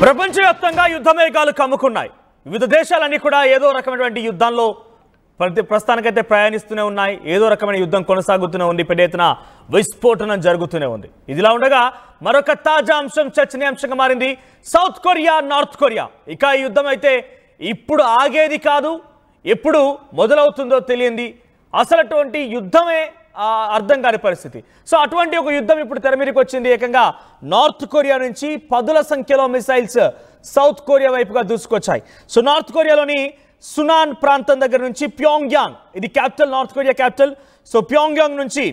ప్రపంచవ్యాప్తంగా యుద్ధమేఘాలు కమ్ముకున్నాయి. వివిధ దేశాలన్నీ కూడా ఏదో రకమైనటువంటి యుద్ధంలో ప్రస్తుతానికైతే ప్రయాణిస్తూనే ఉన్నాయి. ఏదో రకమైన యుద్ధం కొనసాగుతూనే ఉంది. పెద్ద ఎత్తున విస్ఫోటనం జరుగుతూనే ఉంది. ఇదిలా ఉండగా మరొక తాజా అంశం చర్చనీయాంశంగా మారింది. South Korea, north Korea. ఇక ఈ యుద్ధం అయితే ఇప్పుడు ఆగేది కాదు, ఎప్పుడు మొదలవుతుందో తెలియంది. అసలటువంటి యుద్ధమే అర్థం కాని పరిస్థితి. సో అటువంటి ఒక యుద్ధం ఇప్పుడు తెరమీరికి వచ్చింది. ఏకంగా నార్త్ కొరియా నుంచి పదుల సంఖ్యలో మిసైల్స్ సౌత్ కొరియా వైపుగా దూసుకొచ్చాయి. సో నార్త్ కొరియాలోని సునాన్ ప్రాంతం దగ్గర నుంచి ప్యోంగ్యాంగ్, ఇది capital, north Korea capital. So Pyongyang నుంచి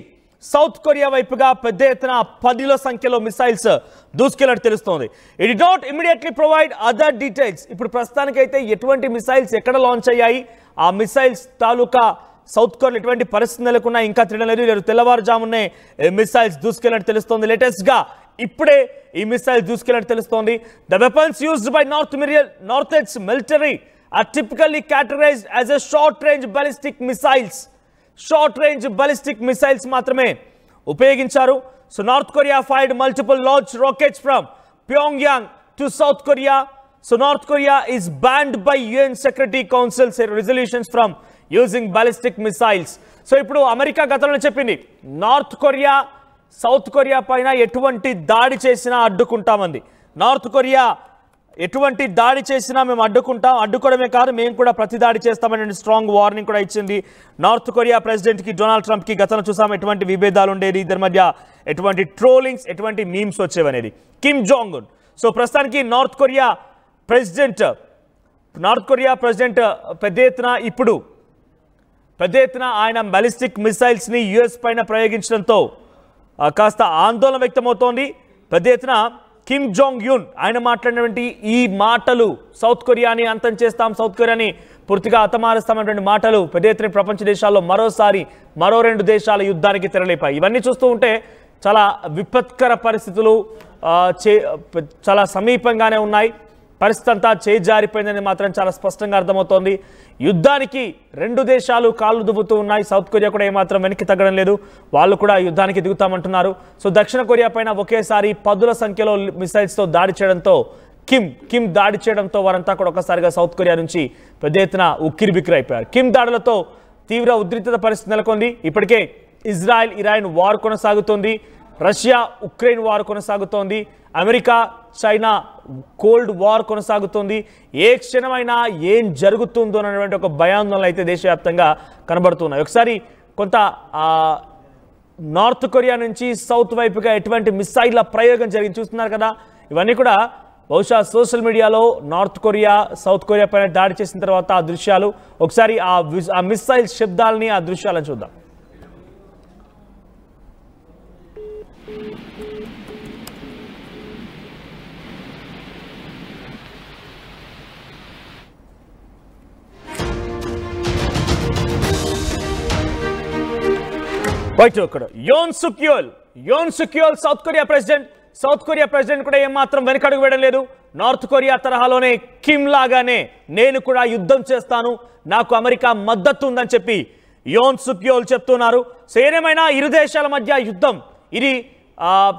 సౌత్ కొరియా వైపుగా పెద్ద ఎత్తున పదుల సంఖ్యలో మిసైల్స్ దూసుకెళ్ళట్టు తెలుస్తోంది. It did not immediately provide other details. ఇప్పుడు ప్రస్తుతానికైతే ఎటువంటి మిసైల్స్ ఎక్కడ లాంచ్ అయ్యాయి, ఆ మిసైల్స్ తాలూకా సౌత్ కొరియా ఎటువంటి పరిస్థితి నెలకొన్నా ఇంకా తెలియలేదు. తెల్లవారుజామునే మిసైల్స్ దూసుకెళ్ళినట్టు తెలుస్తోంది. లేటెస్ట్గా ఇప్పుడే ఈ మిసైల్స్ దూసుకెళ్ళినట్టు తెలుస్తోంది. The weapons used by north east military are typically categorized as a short-range ballistic missiles. Short-range ballistic missiles మాత్రమే ఉపయోగించారు. So North Korea fired multiple launch rockets from Pyongyang to South Korea. So North Korea is banned by UN Security Council resolutions from using ballistic missiles. So ఇప్పుడు America గతంలో చెప్పింది north Korea south Korea పైన ఎటువంటి దాడి చేసినా అడ్డుకుంటామంది. North Korea ఎటువంటి దాడి చేసినా మేము అడ్డుకుంటాం, అడ్డుకోవడమే కాదు మేము కూడా ప్రతి దాడి చేస్తామని స్ట్రాంగ్ వార్నింగ్ కూడా ఇచ్చింది. నార్త్ కొరియా ప్రెసిడెంట్కి డొనాల్డ్ ట్రంప్కి గతంలో చూసాం ఎటువంటి విభేదాలు ఉండేది, ఇద్దరి మధ్య ఎటువంటి ట్రోలింగ్స్, ఎటువంటి మీమ్స్ వచ్చేవనేది. Kim Jong Un. సో ప్రస్తుతానికి నార్త్ కొరియా ప్రెసిడెంట్ పెద్ద ఎత్తున ఆయన బాలిస్టిక్ మిసైల్స్ని యుఎస్ పైన ప్రయోగించడంతో కాస్త ఆందోళన వ్యక్తమవుతోంది. పెద్ద ఎత్తున కిమ్ జాంగ్ యున్ ఆయన మాట్లాడినటువంటి ఈ మాటలు సౌత్ కొరియాని అంతం చేస్తాం, సౌత్ కొరియాని పూర్తిగా హతమారుస్తామనేటువంటి మాటలు పెద్ద ఎత్తున ప్రపంచ దేశాల్లో మరో రెండు దేశాల యుద్ధానికి తెరలేపాయి. ఇవన్నీ చూస్తూ ఉంటే చాలా విపత్కర పరిస్థితులు చాలా సమీపంగానే ఉన్నాయి. పరిస్థితి అంతా చేజారిపోయిందని మాత్రం చాలా స్పష్టంగా అర్థమవుతోంది. యుద్ధానికి రెండు దేశాలు కాళ్ళు దువ్వుతూ ఉన్నాయి. సౌత్ కొరియా కూడా ఏమాత్రం వెనక్కి తగ్గడం లేదు, వాళ్ళు కూడా యుద్ధానికి దిగుతామంటున్నారు. సో దక్షిణ కొరియా పైన ఒకేసారి పదుల సంఖ్యలో మిసైల్స్తో దాడి చేయడంతో కిమ్ దాడి చేయడంతో వారంతా కూడా ఒకసారిగా సౌత్ కొరియా నుంచి పెద్ద ఎత్తున ఉక్కిరిబిక్కిరైపోయారు. కిమ్ దాడులతో తీవ్ర ఉద్రిక్తత పరిస్థితి నెలకొంది. ఇప్పటికే ఇజ్రాయెల్ ఇరాన్ వార్ కొనసాగుతోంది, రష్యా ఉక్రెయిన్ వార్ కొనసాగుతోంది, అమెరికా చైనా కోల్డ్ వార్ కొనసాగుతోంది. ఏ క్షణమైనా ఏం జరుగుతుందో అనేటువంటి ఒక భయాందోళనలు అయితే దేశవ్యాప్తంగా కనబడుతున్నాయి. ఒకసారి కొంత నార్త్ కొరియా నుంచి సౌత్ వైపుగా ఎటువంటి మిసైళ్ల ప్రయోగం జరిగింది చూస్తున్నారు కదా. ఇవన్నీ కూడా బహుశా సోషల్ మీడియాలో నార్త్ కొరియా సౌత్ కొరియా పైన దాడి చేసిన తర్వాత ఆ దృశ్యాలు, ఒకసారి ఆ మిసైల్ శబ్దాలని ఆ దృశ్యాలను చూద్దాం. యోన్ సుక్యోల్ సౌత్ కొరియా ప్రెసిడెంట్ కూడా ఏమాత్రం వెనకడుగు వేయడం లేదు. నార్త్ కొరియా తరహాలోనే కిమ్ లాగానే నేను కూడా యుద్ధం చేస్తాను, నాకు అమెరికా మద్దతు ఉందని చెప్పి యోన్ సుక్యోల్ చెప్తున్నారు. సో ఏదేమైనా ఇరు దేశాల మధ్య యుద్ధం ఇది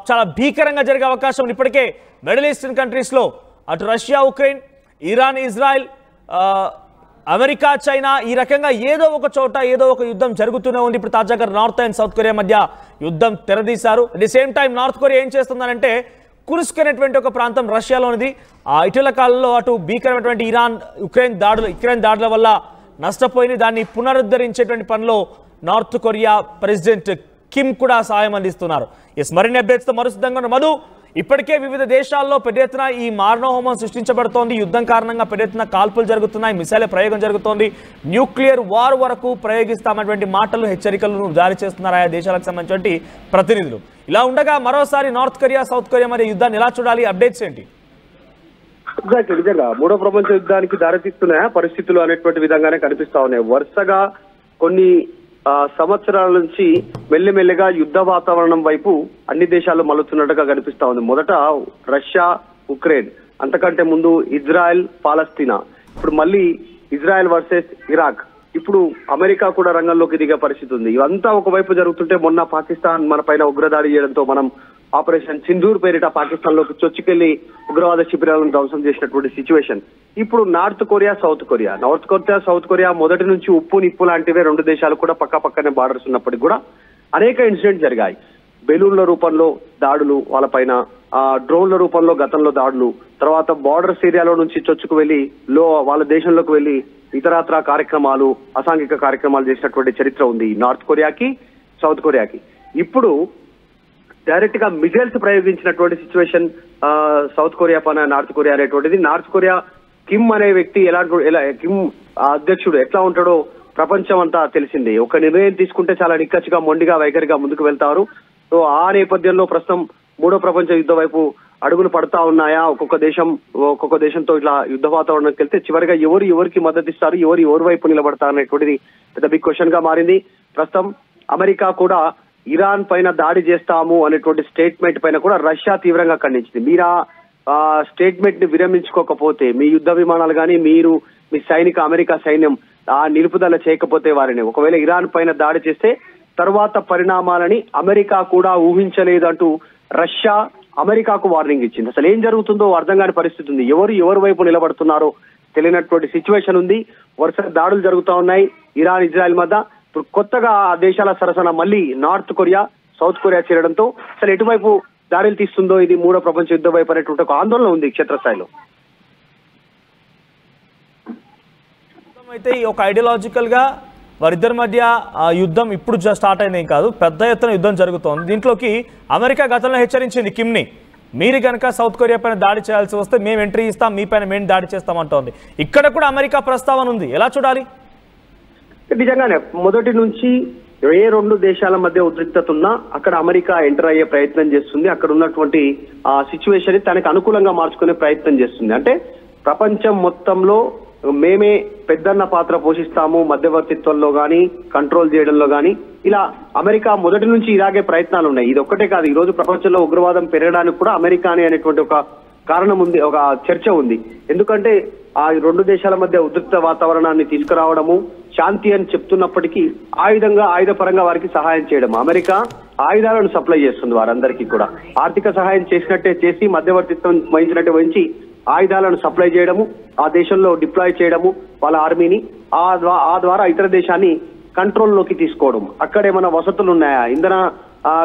చాలా భీకరంగా జరిగే అవకాశం ఉంది. ఇప్పటికే మిడిల్ ఈస్టర్న్ కంట్రీస్లో అటు Russia Ukraine, Iran Israel, America China ఈ రకంగా ఏదో ఒక చోట ఏదో ఒక యుద్ధం జరుగుతూనే ఉంది. ఇప్పుడు తాజాగా నార్త్ అండ్ సౌత్ కొరియా మధ్య యుద్ధం తెరదీశారు. At the same time North Korea ఏం చేస్తుందనంటే కుర్స్క్ అనేటువంటి ఒక ప్రాంతం రష్యాలోనిది. ఇటీవల కాలంలో అటు భీకరమైనటువంటి ఉక్రెయిన్ దాడుల వల్ల నష్టపోయింది. దాన్ని పునరుద్ధరించేటువంటి పనిలో నార్త్ కొరియా ప్రెసిడెంట్ కిమ్ కూడా సహాయం అందిస్తున్నారు. మరిన్ని అప్డేట్స్తో మరుసిద్ధంగా మధు. ఇప్పటికే వివిధ దేశాల్లో పెద్ద ఎత్తున ఈ మారణహోమం సృష్టించబడుతోంది. యుద్ధం కారణంగా పెద్ద ఎత్తున కాల్పులు జరుగుతున్నాయి, మిసైల్ ప్రయోగం జరుగుతోంది, న్యూక్లియర్ వార్ వరకు ప్రయోగిస్తామన్నటువంటి మాటలు హెచ్చరికలను జారీ చేస్తున్నారు ఆయా దేశాలకు సంబంధించిన ప్రతినిధులు. ఇలా ఉండగా మరోసారి నార్త్ కొరియా సౌత్ కొరియా మధ్య యుద్ధాన్ని ఎలా చూడాలి, అప్డేట్స్ ఏంటి? నిజంగా మూడో ప్రపంచ యుద్ధానికి దారితీస్తున్న పరిస్థితులు అనేటువంటి విధంగానే కనిపిస్తా ఉన్నాయి. వరుసగా కొన్ని సంవత్సరాల నుంచి మెల్లిమెల్లిగా యుద్ధ వాతావరణం వైపు అన్ని దేశాలు మలుచున్నట్టుగా కనిపిస్తా ఉంది. మొదట రష్యా ఉక్రెయిన్, అంతకంటే ముందు ఇజ్రాయెల్ పాలస్తీనా, ఇప్పుడు మళ్ళీ ఇజ్రాయెల్ వర్సెస్ ఇరాక్, ఇప్పుడు అమెరికా కూడా రంగంలోకి దిగే పరిస్థితి ఉంది. ఇవంతా ఒకవైపు జరుగుతుంటే మొన్న పాకిస్తాన్ మన పైన ఉగ్రదాడి చేయడంతో మనం ఆపరేషన్ సింధూర్ పేరిట పాకిస్తాన్ లోకి చొచ్చుకెళ్లి ఉగ్రవాద శిబిరాలను ధ్వంసం చేసినటువంటి సిచ్యువేషన్. ఇప్పుడు నార్త్ కొరియా సౌత్ కొరియా మొదటి నుంచి ఉప్పు నిప్పు లాంటివే రెండు దేశాలు కూడా పక్క పక్కనే బార్డర్స్ ఉన్నప్పటికీ కూడా అనేక ఇన్సిడెంట్స్ జరిగాయి. బెలూన్ల రూపంలో దాడులు, వాళ్ళపైన డ్రోన్ల రూపంలో గతంలో దాడులు, తర్వాత బార్డర్స్ ఏరియాలో నుంచి చొచ్చుకు వెళ్లి వాళ్ళ దేశంలోకి వెళ్లి ఇతరత్రా కార్యక్రమాలు, అసాంఘిక కార్యక్రమాలు చేసినటువంటి చరిత్ర ఉంది నార్త్ కొరియాకి సౌత్ కొరియాకి. ఇప్పుడు డైరెక్ట్ గా మిజైల్స్ ప్రయోగించినటువంటి సిచ్యువేషన్ సౌత్ కొరియా పైన నార్త్ కొరియా అనేటువంటిది. నార్త్ కొరియా కిమ్ అనే వ్యక్తి కిమ్ అధ్యక్షుడు ఎట్లా ఉంటాడో ప్రపంచం అంతా తెలిసిందే. ఒక నిర్ణయం తీసుకుంటే చాలా నిక్కచ్చిగా మొండిగా వైఖరిగా ముందుకు వెళ్తారు. సో ఆ నేపథ్యంలో ప్రస్తుతం మూడో ప్రపంచ యుద్ధ వైపు అడుగులు పడతా ఉన్నాయా? ఒక్కొక్క దేశంతో ఇట్లా యుద్ధ వాతావరణంకి వెళ్తే చివరిగా ఎవరికి మద్దతు ఇస్తారు, ఎవరి వైపు నిలబడతారు అనేటువంటిది పెద్ద బిగ్ క్వశ్చన్ గా మారింది. ప్రస్తుతం అమెరికా కూడా ఇరాన్ పైన దాడి చేస్తాము అనేటువంటి స్టేట్మెంట్ పైన కూడా రష్యా తీవ్రంగా ఖండించింది. మీరు ఆ స్టేట్మెంట్ ని విరమించుకోకపోతే, మీ యుద్ధ విమానాలు కానీ మీ అమెరికా సైన్యం ఆ నిలుపుదల చేయకపోతే వారిని ఒకవేళ ఇరాన్ పైన దాడి చేస్తే తర్వాత పరిణామాలని అమెరికా కూడా ఊహించలేదంటూ రష్యా అమెరికాకు వార్నింగ్ ఇచ్చింది. అసలు ఏం జరుగుతుందో అర్థం కాని పరిస్థితి ఉంది. ఎవరి వైపు నిలబడుతున్నారో తెలియనటువంటి సిచ్యువేషన్ ఉంది. వరుస దాడులు జరుగుతూ ఉన్నాయి ఇరాన్ ఇజ్రాయెల్ మధ్య. ఇప్పుడు కొత్తగా ఆ దేశాల సరసన మళ్ళీ నార్త్ కొరియా సౌత్ కొరియా చేరడంతో అసలు ఎటువైపు దాడులు తీస్తుందో ఇది మూడో ప్రపంచ యుద్ధం వైపు అనేటువంటి ఒక ఆందోళన ఉంది క్షేత్రస్థాయిలో. అయితే ఒక ఐడియాలజికల్ గా వారిద్దరి మధ్య యుద్ధం ఇప్పుడు స్టార్ట్ అయింది కాదు, పెద్ద ఎత్తున యుద్ధం జరుగుతోంది. దీంట్లోకి అమెరికా గతంలో హెచ్చరించింది కిమ్ని, మీరు కనుక సౌత్ కొరియా పైన దాడి చేయాల్సి వస్తే మేము ఎంట్రీ ఇస్తాం, మీ పైన మేము దాడి చేస్తామంటోంది. ఇక్కడ కూడా అమెరికా ప్రస్తావన ఉంది, ఎలా చూడాలి? నిజంగానే మొదటి నుంచి ఏ రెండు దేశాల మధ్య ఉద్రిక్తత ఉన్నా అక్కడ అమెరికా ఎంటర్ అయ్యే ప్రయత్నం చేస్తుంది. అక్కడ ఉన్నటువంటి ఆ సిచ్యువేషన్ తనకు అనుకూలంగా మార్చుకునే ప్రయత్నం చేస్తుంది. అంటే ప్రపంచం మొత్తంలో మేమే పెద్దన్న పాత్ర పోషిస్తాము మధ్యవర్తిత్వంలో గానీ, కంట్రోల్ చేయడంలో గానీ. ఇలా అమెరికా మొదటి నుంచి ఇలాగే ప్రయత్నాలు ఉన్నాయి. ఇది ఒక్కటే కాదు, ఈ రోజు ప్రపంచంలో ఉగ్రవాదం పెరగడానికి కూడా అమెరికానే అనేటువంటి ఒక కారణం ఉంది, ఒక చర్చ ఉంది. ఎందుకంటే ఆ రెండు దేశాల మధ్య ఉద్రిక్త వాతావరణాన్ని తీసుకురావడము, శాంతి అని చెప్తున్నప్పటికీ ఆయుధపరంగా వారికి సహాయం చేయడం. అమెరికా ఆయుధాలను సప్లై చేస్తుంది వారందరికీ కూడా. ఆర్థిక సహాయం చేసినట్టే చేసి, మధ్యవర్తిత్వం వహించినట్టే వహించి ఆయుధాలను సప్లై చేయడము, ఆ దేశంలో డిప్లాయ్ చేయడము వాళ్ళ ఆర్మీని, ఆ ద్వారా ఇతర దేశాన్ని కంట్రోల్లోకి తీసుకోవడం. అక్కడ ఏమైనా వసతులు ఉన్నాయా, ఇంధన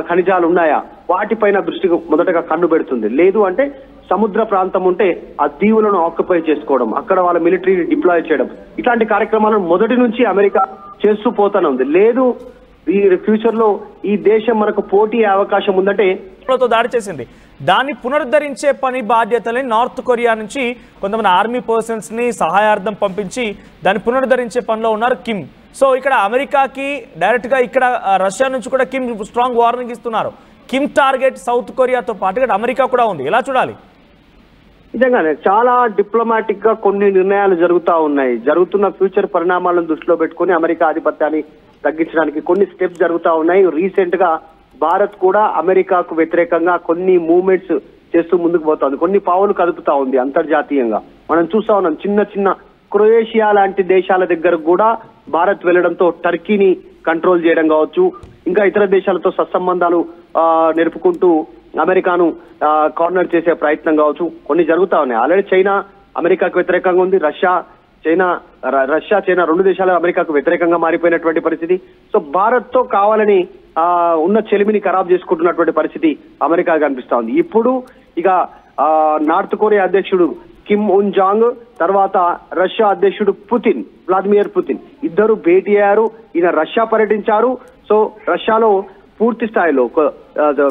ఖనిజాలు ఉన్నాయా, వాటిపైన దృష్టికి మొదటగా కన్ను పెడుతుంది. లేదు అంటే సముద్ర ప్రాంతం ఉంటే ఆ దీవులను ఆక్యుపై చేసుకోవడం, అక్కడ వాళ్ళ మిలిటరీని డిప్లాయ్ చేయడం, ఇట్లాంటి కార్యక్రమాలను మొదటి నుంచి అమెరికా చేస్తూ పోతానే ఉంది. లేదు ఈ ఫ్యూచర్ లో ఈ దేశం మనకు పోటీ అవకాశం ఉందంటే దాడి చేసింది, దాన్ని పునరుద్ధరించే పని బాధ్యతని నార్త్ కొరియా నుంచి కొంతమంది ఆర్మీ పర్సన్స్ ని సహాయార్థం పంపించి దాన్ని పునరుద్ధరించే పనిలో ఉన్నారు కిమ్. సో ఇక్కడ అమెరికాకి డైరెక్ట్ గా ఇక్కడ రష్యా నుంచి కూడా కిమ్ స్ట్రాంగ్ వార్నింగ్ ఇస్తున్నారు. కిమ్ టార్గెట్ సౌత్ కొరియాతో పాటు ఇక్కడ అమెరికా కూడా ఉంది, ఎలా చూడాలి? నిజంగానే చాలా డిప్లొమాటిక్ గా కొన్ని నిర్ణయాలు జరుగుతూ ఉన్నాయి. జరుగుతున్న ఫ్యూచర్ పరిణామాలను దృష్టిలో పెట్టుకుని అమెరికా ఆధిపత్యాన్ని తగ్గించడానికి కొన్ని స్టెప్స్ జరుగుతూ ఉన్నాయి. రీసెంట్ గా భారత్ కూడా అమెరికాకు వ్యతిరేకంగా కొన్ని మూవ్మెంట్స్ చేస్తూ ముందుకు పోతుంది, కొన్ని పావులు కదుపుతా ఉంది అంతర్జాతీయంగా. మనం చూస్తా ఉన్నాం, చిన్న క్రొయేషియా లాంటి దేశాల దగ్గర కూడా భారత్ వెళ్లడంతో టర్కీని కంట్రోల్ చేయడం కావచ్చు, ఇంకా ఇతర దేశాలతో సత్సంబంధాలు నెరుపుకుంటూ అమెరికాను కార్నర్ చేసే ప్రయత్నం కావచ్చు, కొన్ని జరుగుతా ఉన్నాయి. ఆల్రెడీ చైనా అమెరికాకు వ్యతిరేకంగా ఉంది, రష్యా చైనా రెండు దేశాలు అమెరికాకు వ్యతిరేకంగా మారిపోయినటువంటి పరిస్థితి. సో భారత్ తో కావాలని ఉన్న చెలిమిని ఖరాబ్ చేసుకుంటున్నటువంటి పరిస్థితి అమెరికా కనిపిస్తా ఉంది. ఇప్పుడు ఇక నార్త్ కొరియా అధ్యక్షుడు కిమ్ ఉన్ జాంగ్, తర్వాత రష్యా అధ్యక్షుడు వ్లాదిమిర్ పుతిన్ ఇద్దరు భేటీ అయ్యారు. ఈయన రష్యా పర్యటించారు. సో రష్యాలో పూర్తి స్థాయిలో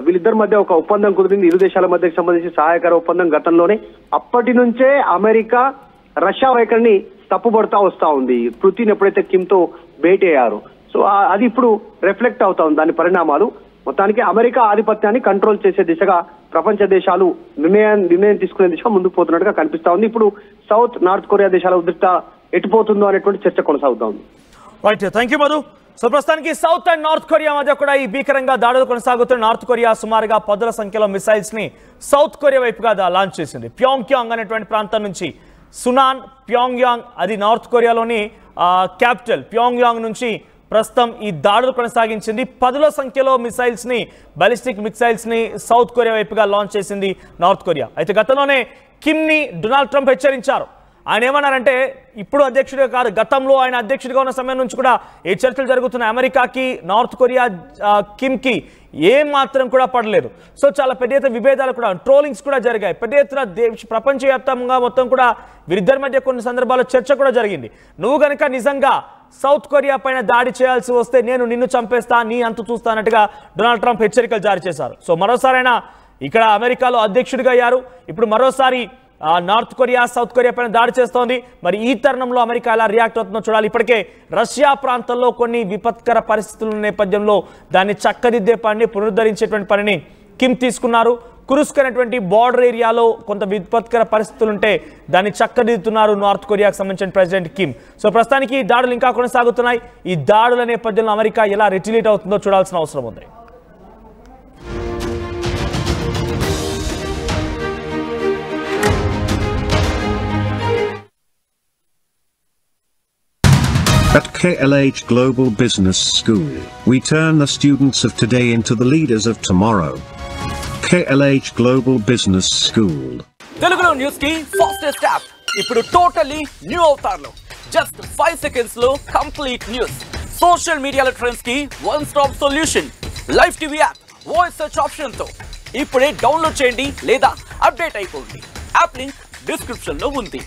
వీళ్ళిద్దరి మధ్య ఒక ఒప్పందం కుదిరింది, ఇరు దేశాల మధ్యకి సంబంధించి సహాయకర ఒప్పందం గతంలోనే. అప్పటి నుంచే అమెరికా రష్యా వైఖరిని తప్పుపడతా వస్తా ఉంది పుతిన్ ఎప్పుడైతే కిమ్ తో భేటీ అయ్యారు. సో అది ఇప్పుడు రిఫ్లెక్ట్ అవుతా ఉంది దాని పరిణామాలు. మొత్తానికి అమెరికా ఆధిపత్యాన్ని కంట్రోల్ చేసే దిశగా ప్రపంచ దేశాలు నిర్ణయం తీసుకునే దిశగా ముందుకు పోతున్నట్టుగా కనిపిస్తా ఉంది. ఇప్పుడు నార్త్ కొరియా దేశాల ఉద్రిక్త ఎటుపోతుందో అనేటువంటి చర్చ కొనసాగుతా ఉంది. Right, thank you Madhu. So ప్రస్తుతానికి సౌత్ అండ్ నార్త్ కొరియా మధ్య కూడా ఈ భీకరంగా దాడులు కొనసాగుతున్న నార్త్ కొరియా సుమారుగా 10ల సంఖ్యలో మిసైల్స్ ని సౌత్ కొరియా వైపుగా లాంచ్ చేసింది. ప్యోంగ్యాంగ్ అనేటువంటి ప్రాంతం నుంచి సునాన్, ప్యోంగ్యాంగ్ అది నార్త్ కొరియాలోని క్యాపిటల్. ప్యోంగ్యాంగ్ నుంచి ప్రస్తుతం ఈ దాడులు కొనసాగించింది. 10ల సంఖ్యలో మిసైల్స్ని, బాలిస్టిక్ మిసైల్స్ని సౌత్ కొరియా వైపుగా లాంచ్ చేసింది నార్త్ కొరియా. అయితే గతంలోనే కిమ్ని డొనాల్డ్ ట్రంప్ హెచ్చరించారు. ఆయన ఏమన్నారంటే, ఇప్పుడు అధ్యక్షుడిగా కాదు, గతంలో ఆయన అధ్యక్షుడిగా ఉన్న సమయం నుంచి కూడా ఈ చర్చలు జరుగుతున్నాయి. అమెరికాకి నార్త్ కొరియా కిమ్కి ఏం మాత్రం కూడా పడలేదు. సో చాలా పెద్ద ఎత్తున విభేదాలు కూడా, ట్రోలింగ్స్ కూడా జరిగాయి. పెద్ద ఎత్తున ప్రపంచవ్యాప్తంగా మొత్తం కూడా వీరిద్దరి మధ్య కొన్ని సందర్భాల్లో చర్చ కూడా జరిగింది. నువ్వు కనుక నిజంగా సౌత్ కొరియా పైన దాడి చేయాల్సి వస్తే నేను నిన్ను చంపేస్తా, నీ అంతు చూస్తానట్టుగా డొనాల్డ్ ట్రంప్ హెచ్చరికలు జారీ చేశారు. సో మరోసారైనా ఇక్కడ అమెరికాలో అధ్యక్షుడిగా అయ్యారు. ఇప్పుడు మరోసారి నార్త్ కొరియా సౌత్ కొరియా పైన దాడి చేస్తోంది. మరి ఈ తరుణంలో అమెరికా ఎలా రియాక్ట్ అవుతుందో చూడాలి. ఇప్పటికే రష్యా ప్రాంతంలో కొన్ని విపత్కర పరిస్థితుల నేపథ్యంలో దాన్ని చక్కదిద్దే పనిని, పునరుద్ధరించేటువంటి పనిని కిమ్ తీసుకున్నారు. కురుస్క్ అనేటువంటి బార్డర్ ఏరియాలో కొంత విపత్కర పరిస్థితులుంటే దాన్ని చక్కదిద్దుతున్నారు నార్త్ కొరియాకు సంబంధించిన ప్రెసిడెంట్ కిమ్. సో ప్రస్తుతానికి ఈ దాడులు ఇంకా కొనసాగుతున్నాయి. ఈ దాడుల నేపథ్యంలో అమెరికా ఎలా రిటిలీట్ అవుతుందో చూడాల్సిన అవసరం ఉంది. At KLH Global Business School, we turn the students of today into the leaders of tomorrow. KLH Global Business School. Telugu News ki fastest app. Ippudu totally new avatarlo. Just 5 seconds lo complete news. Social media trends ki one stop solution. Live TV app, voice search option tho. Ippude download cheyandi leda update ayipondi. App link description lo undi.